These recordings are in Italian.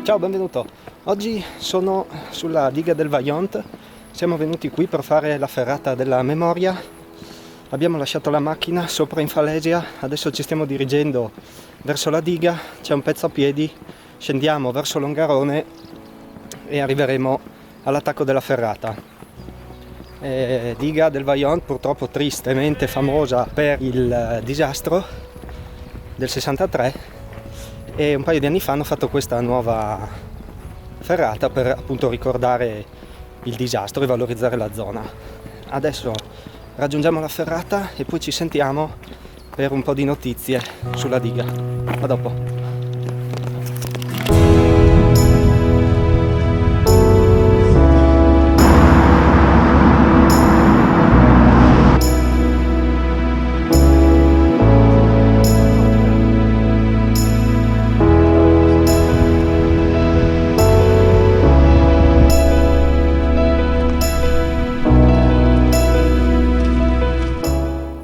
Ciao, benvenuto. Oggi sono sulla diga del Vaillant. Siamo venuti qui per fare la ferrata della memoria. Abbiamo lasciato la macchina sopra in Falesia, adesso ci stiamo dirigendo verso la diga, c'è un pezzo a piedi, scendiamo verso Longarone e arriveremo all'attacco della ferrata. Diga del Vaillant, purtroppo tristemente famosa per il disastro del 63, e un paio di anni fa hanno fatto questa nuova ferrata per appunto ricordare il disastro e valorizzare la zona. Adesso raggiungiamo la ferrata e poi ci sentiamo per un po' di notizie sulla diga. A dopo.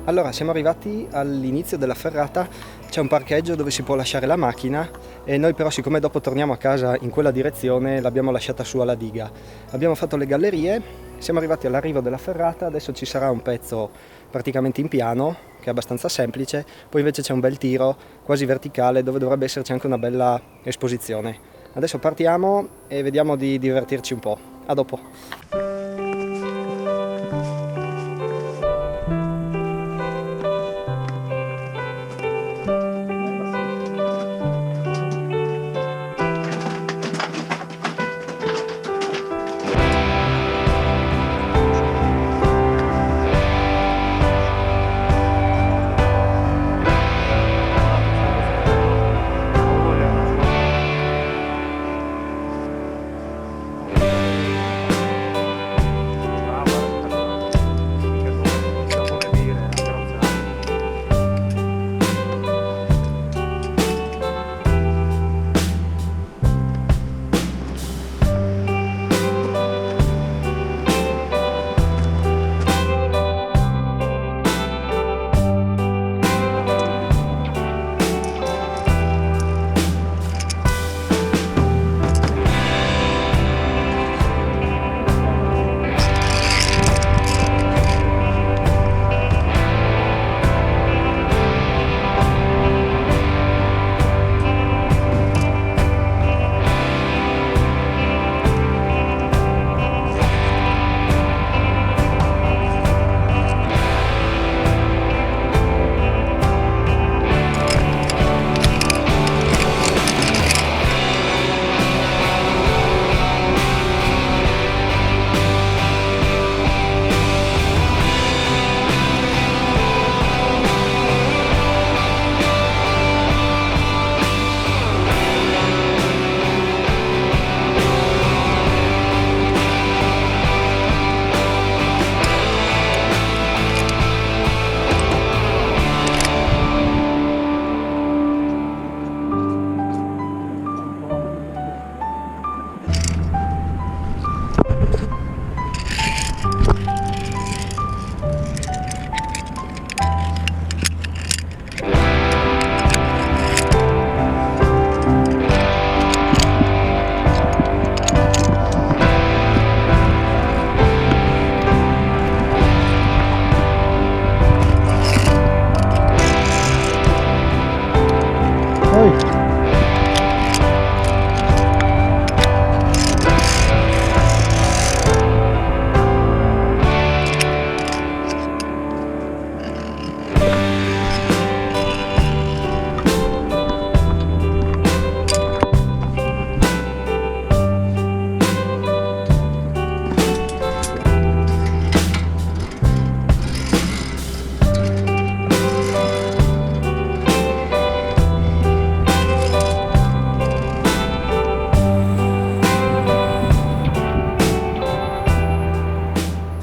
Allora, siamo arrivati all'inizio della ferrata, c'è un parcheggio dove si può lasciare la macchina e noi però, siccome dopo torniamo a casa in quella direzione, l'abbiamo lasciata su alla diga. Abbiamo fatto le gallerie, siamo arrivati all'arrivo della ferrata, adesso ci sarà un pezzo praticamente in piano, che è abbastanza semplice, poi invece c'è un bel tiro quasi verticale dove dovrebbe esserci anche una bella esposizione. Adesso partiamo e vediamo di divertirci un po'. A dopo.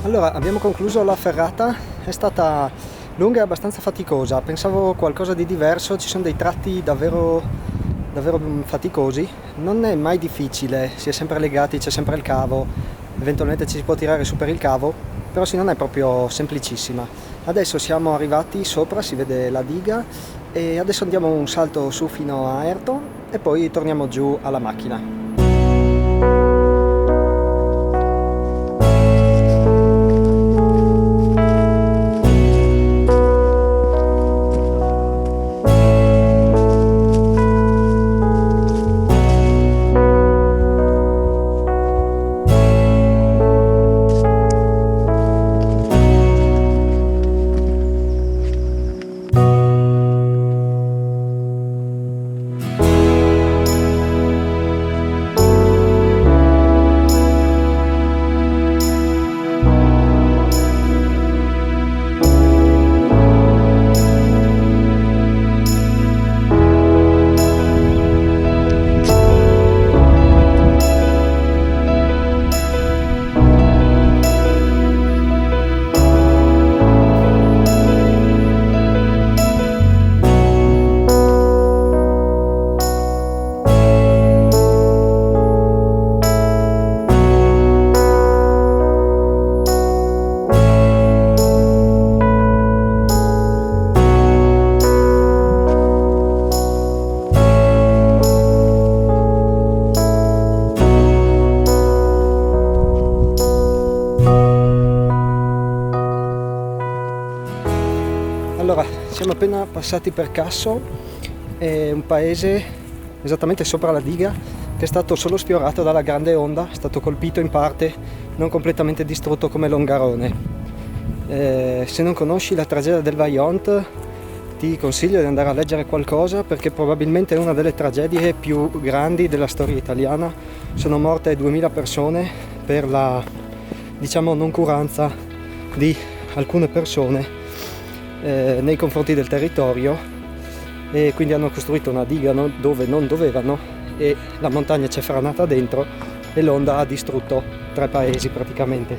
Allora, abbiamo concluso la ferrata, è stata lunga e abbastanza faticosa, pensavo qualcosa di diverso, ci sono dei tratti davvero faticosi, non è mai difficile, si è sempre legati, c'è sempre il cavo, eventualmente ci si può tirare su per il cavo, però sì, non è proprio semplicissima. Adesso siamo arrivati sopra, si vede la diga e adesso andiamo un salto su fino a Ayrton e poi torniamo giù alla macchina. Allora, siamo appena passati per Casso, è un paese esattamente sopra la diga che è stato solo sfiorato dalla grande onda, è stato colpito in parte, non completamente distrutto come Longarone. Se non conosci la tragedia del Vajont, ti consiglio di andare a leggere qualcosa, perché probabilmente è una delle tragedie più grandi della storia italiana. Sono morte 2000 persone per la, diciamo, noncuranza di alcune persone nei confronti del territorio, e quindi hanno costruito una diga dove non dovevano, e la montagna c'è franata dentro e l'onda ha distrutto 3 paesi praticamente.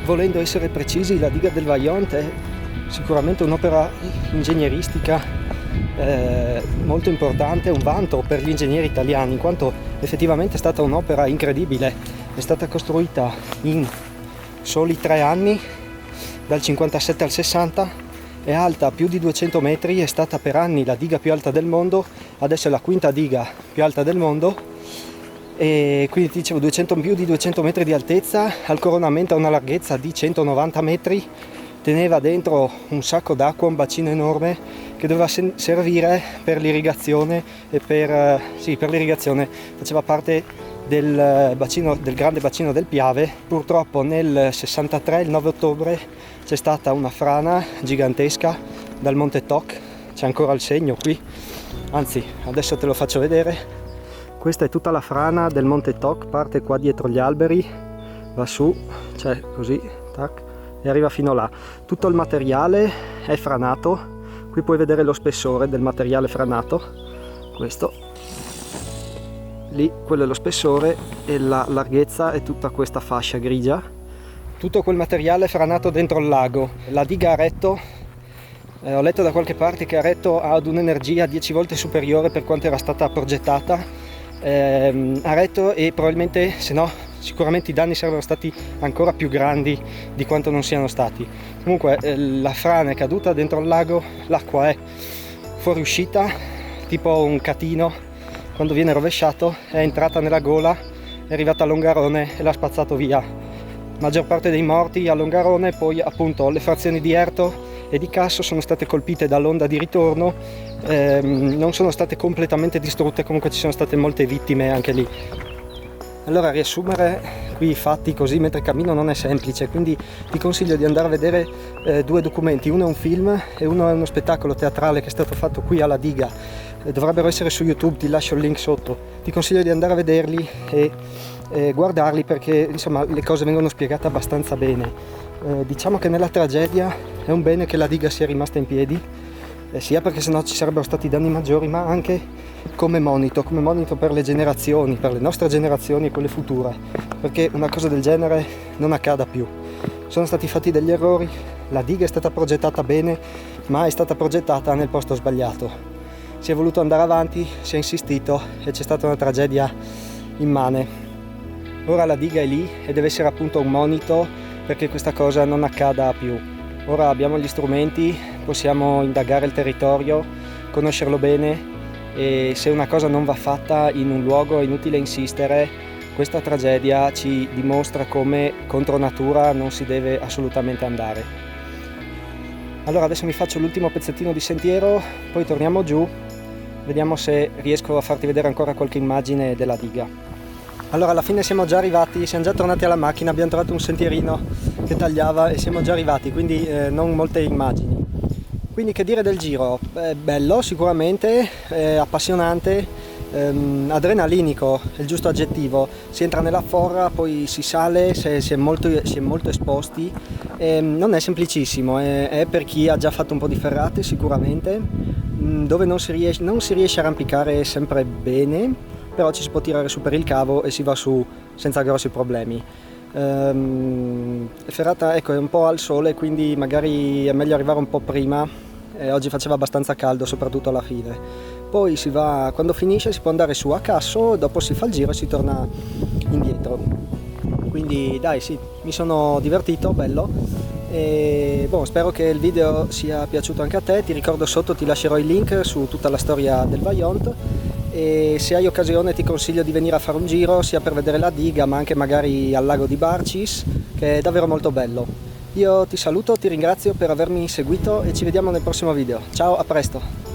Volendo essere precisi, la diga del Vajont è sicuramente un'opera ingegneristica molto importante, un vanto per gli ingegneri italiani, in quanto effettivamente è stata un'opera incredibile. È stata costruita in soli 3 anni, dal 57 al 60, è alta più di 200 metri, è stata per anni la diga più alta del mondo, adesso è la 5ª diga più alta del mondo, e quindi ti dicevo più di 200 metri di altezza, al coronamento ha una larghezza di 190 metri, teneva dentro un sacco d'acqua, un bacino enorme che doveva servire per l'irrigazione e per l'irrigazione, faceva parte del grande bacino del Piave. Purtroppo nel 63, il 9 ottobre, c'è stata una frana gigantesca dal Monte Toc, c'è ancora il segno qui, anzi adesso te lo faccio vedere. Questa è tutta la frana del Monte Toc, parte qua dietro gli alberi, va su, cioè così, tac, e arriva fino là. Tutto il materiale è franato, qui puoi vedere lo spessore del materiale franato, questo, lì quello è lo spessore, e la larghezza è tutta questa fascia grigia. Tutto quel materiale è franato dentro il lago. La diga ha retto, ho letto da qualche parte che ha retto ad un'energia 10 volte superiore per quanto era stata progettata, ha retto, e probabilmente, se no, sicuramente i danni sarebbero stati ancora più grandi di quanto non siano stati. Comunque la frana è caduta dentro il lago, l'acqua è fuoriuscita, tipo un catino quando viene rovesciato, è entrata nella gola, è arrivata a Longarone e l'ha spazzato via. Maggior parte dei morti a Longarone, poi appunto le frazioni di Erto e di Casso sono state colpite dall'onda di ritorno, non sono state completamente distrutte, comunque ci sono state molte vittime anche lì. Allora, riassumere qui i fatti così mentre cammino non è semplice, quindi ti consiglio di andare a vedere 2 documenti, uno è un film e uno è uno spettacolo teatrale che è stato fatto qui alla diga, dovrebbero essere su YouTube, ti lascio il link sotto, ti consiglio di andare a vederli e guardarli, perché insomma le cose vengono spiegate abbastanza bene. Diciamo che nella tragedia è un bene che la diga sia rimasta in piedi, sia perché sennò ci sarebbero stati danni maggiori, ma anche come monito per le generazioni, per le nostre generazioni e quelle future, perché una cosa del genere non accada più. Sono stati fatti degli errori, la diga è stata progettata bene, ma è stata progettata nel posto sbagliato. Si è voluto andare avanti, si è insistito e c'è stata una tragedia immane. Ora la diga è lì e deve essere appunto un monito perché questa cosa non accada più. Ora abbiamo gli strumenti, possiamo indagare il territorio, conoscerlo bene, e se una cosa non va fatta in un luogo è inutile insistere. Questa tragedia ci dimostra come contro natura non si deve assolutamente andare. Allora adesso mi faccio l'ultimo pezzettino di sentiero, poi torniamo giù, vediamo se riesco a farti vedere ancora qualche immagine della diga. Allora alla fine siamo già arrivati, siamo già tornati alla macchina, abbiamo trovato un sentierino che tagliava e siamo già arrivati, quindi non molte immagini. Quindi che dire del giro? Bello sicuramente, appassionante, adrenalinico è il giusto aggettivo. Si entra nella forra, poi si sale, si è molto esposti, non è semplicissimo, è per chi ha già fatto un po' di ferrate sicuramente, dove non si riesce a arrampicare sempre bene, però ci si può tirare su per il cavo e si va su senza grossi problemi. Ferrata, ecco, è un po' al sole, quindi magari è meglio arrivare un po' prima, oggi faceva abbastanza caldo soprattutto alla fine. Poi si va, quando finisce si può andare su a Casso, dopo si fa il giro e si torna indietro. Quindi dai, sì, mi sono divertito, bello, e spero che il video sia piaciuto anche a te. Ti ricordo, sotto ti lascerò il link su tutta la storia del Vajont, e se hai occasione ti consiglio di venire a fare un giro sia per vedere la diga ma anche magari al lago di Barcis, che è davvero molto bello. Io ti saluto, ti ringrazio per avermi seguito e ci vediamo nel prossimo video. Ciao, a presto!